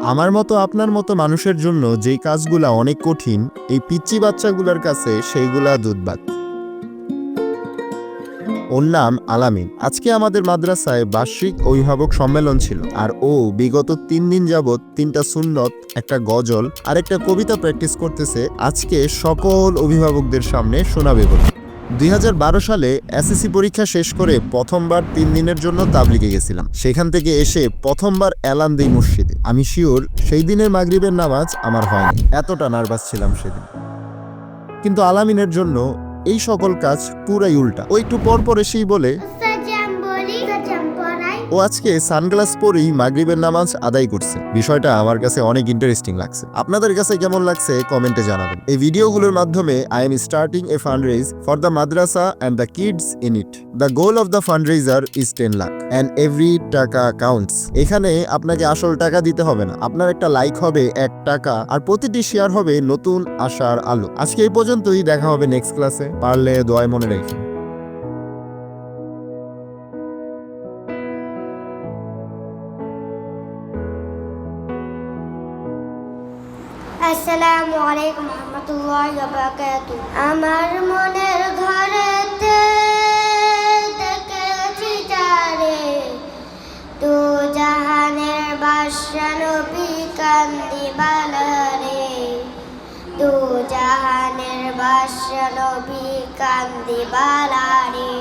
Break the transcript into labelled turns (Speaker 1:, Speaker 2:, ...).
Speaker 1: আমার মতো আপনার মতো মানুষের জন্য যেই কাজগুলা অনেক কঠিন, এই পিচ্চি বাচ্চাগুলোর কাছে সেইগুলা দুধভাত। ওর নাম আলামিন। আজকে আমাদের মাদ্রাসায় বার্ষিক অভিভাবক সম্মেলন ছিল, আর ও বিগত 3 দিন যাবৎ 3টা সুন্নত, একটা গজল আর একটা কবিতা প্র্যাকটিস করতেছে। আজকে সকল অভিভাবকদের সামনে শোনাবে বলে। 2012 সালে এসএসসি পরীক্ষা শেষ করে প্রথমবার 3 দিনের জন্য তাবলিগে গেছিলাম। সেখান থেকে এসে প্রথমবার এলান দেই মসজিদে। আমি শিওর সেই দিনের মাগরিবের নামাজ আমার হয়নি, এতটা নার্ভাস ছিলাম সেদিন। কিন্তু আলামিনের জন্য এই সকল কাজ পুরাই উল্টা। ও একটু পর পর এসেই বলে, ও আজকে সানগ্লাস পরেই মাগরিবের নামাজ আদায় করছে। বিষয়টা আমার কাছে অনেক ইন্টারেস্টিং লাগছে। আপনাদের কাছে কেমন লাগছে কমেন্টে জানাবেন। এই ভিডিওগুলোর মাধ্যমে I am starting a fundraise for the madrasa and the kids in it. The goal of the fundraiser is 10 lakh and every taka counts. এখানে আপনাকে আসল টাকা দিতে হবে না, আপনার একটা লাইক হবে 1 টাকা, আর প্রতিটি শেয়ার হবে নতুন আশার আলো। আজকে এই পর্যন্তই, দেখা হবে নেক্সট ক্লাসে। পারলে দোয়ায় মনে রেখে।
Speaker 2: আসসালামু আলাইকুম রহমতুল্লাহি ওয়া বারাকাতুহু। আমার মনের ঘরেতে দেখেছি যারে, তো জাহানের বাদশা নবী কান্দিবালা রে, তো জাহানের বাদশা নবী কান্দিবালা রে।